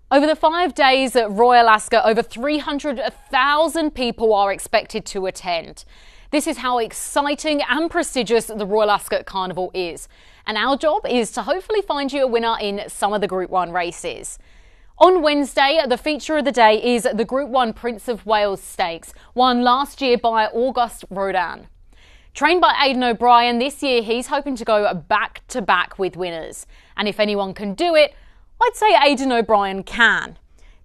Over the 5 days at Royal Ascot, over 300,000 people are expected to attend. This is how exciting and prestigious the Royal Ascot Carnival is. And our job is to hopefully find you a winner in some of the Group 1 races. On Wednesday, the feature of the day is the Group 1 Prince of Wales Stakes, won last year by Auguste Rodin. Trained by Aidan O'Brien, this year he's hoping to go back-to-back with winners. And if anyone can do it, I'd say Aidan O'Brien can.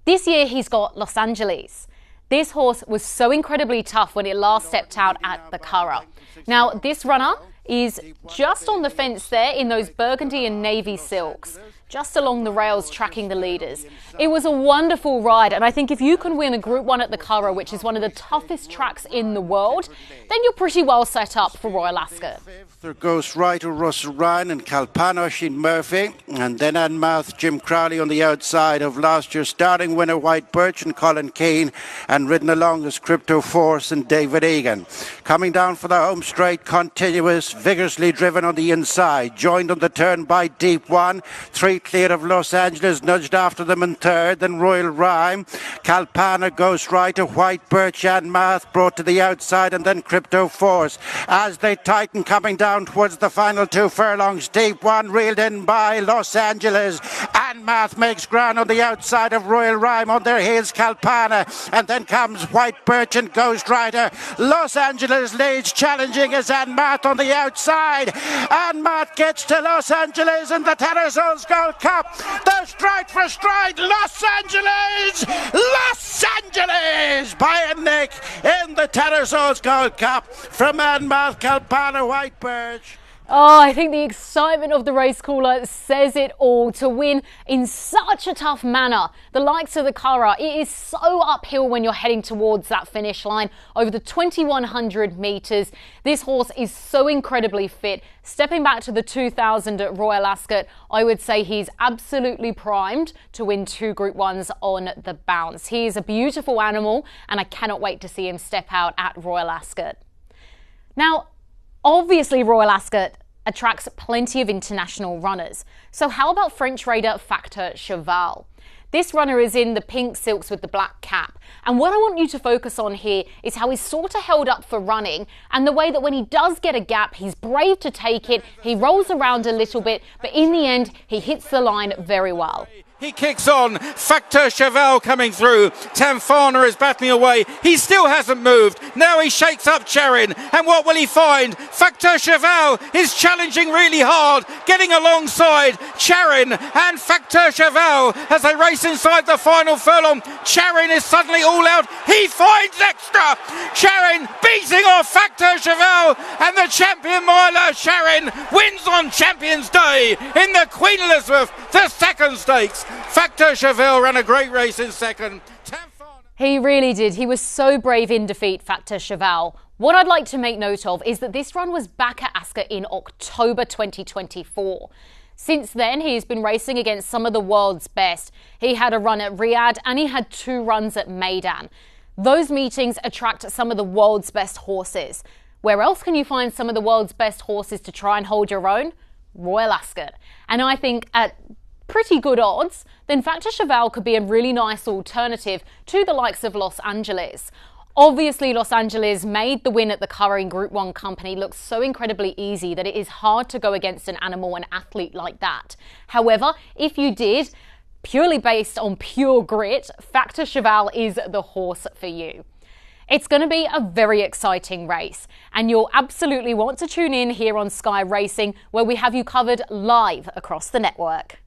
This year he's got Los Angeles. This horse was so incredibly tough when it last stepped out at the Curragh. Now, this runner is just on the fence there in those burgundy and navy silks, just along the rails tracking the leaders. It was a wonderful ride, and I think if you can win a Group 1 at the Curragh, which is one of the toughest tracks in the world, then you're pretty well set up for Royal Ascot. There goes Ryder Russell Ryan and Kalpana Sheen Murphy, and then Anmouth Jim Crowley on the outside of last year's starting winner White Birch and Colin Keane, and ridden along as Crypto Force and David Egan. Coming down for the home straight, continuous, vigorously driven on the inside, joined on the turn by Deep One, 3 clear of Los Angeles, nudged after them in third, then Royal Rhyme, Kalpana, Ghost Rider, White Birch, Anmouth brought to the outside, and then Crypto Force. As they tighten coming down towards the final 2 furlongs, Deep One reeled in by Los Angeles. Anmouth makes ground on the outside of Royal Rhyme, on their heels Kalpana, and then comes White Birch and Ghost Rider. Los Angeles leads, challenging as Anmouth on the outside. Anmouth gets to Los Angeles in the Terrazones Gold Cup. The stride for stride, Los Angeles! Los Angeles! By a nick in the Terrazones Gold Cup from Anmouth, Kalpana, White Birch. Oh, I think the excitement of the race caller says it all. To win in such a tough manner, the likes of the Curragh, it is so uphill when you're heading towards that finish line over the 2100 metres. This horse is so incredibly fit. Stepping back to the 2000 at Royal Ascot, I would say he's absolutely primed to win 2 Group 1s on the bounce. He is a beautiful animal, and I cannot wait to see him step out at Royal Ascot. Now, obviously Royal Ascot attracts plenty of international runners. So how about French raider Factor Cheval? This runner is in the pink silks with the black cap. And what I want you to focus on here is how he's sort of held up for running, and the way that when he does get a gap, he's brave to take it. He rolls around a little bit, but in the end, he hits the line very well. He kicks on. Factor Cheval coming through. Tamfana is battling away. He still hasn't moved. Now he shakes up Charin. And what will he find? Factor Cheval is challenging really hard, getting alongside Charin and Factor Cheval as they race inside the final furlong. Charin is suddenly all out. He finds extra. Charin beating off Factor Cheval, and the champion miler Charin wins on Champions Day in the Queen Elizabeth II Stakes. Factor Cheval ran a great race in second. He really did. He was so brave in defeat, Factor Cheval. What I'd like to make note of is that this run was back at Ascot in October 2024. Since then, he's been racing against some of the world's best. He had a run at Riyadh and he had 2 runs at Meydan. Those meetings attract some of the world's best horses. Where else can you find some of the world's best horses to try and hold your own? Royal Ascot. And I think at pretty good odds, then Factor Cheval could be a really nice alternative to the likes of Los Angeles. Obviously, Los Angeles made the win at the Curragh in Group 1 company look so incredibly easy that it is hard to go against an animal and athlete like that. However, if you did, purely based on pure grit, Factor Cheval is the horse for you. It's going to be a very exciting race, and you'll absolutely want to tune in here on Sky Racing, where we have you covered live across the network.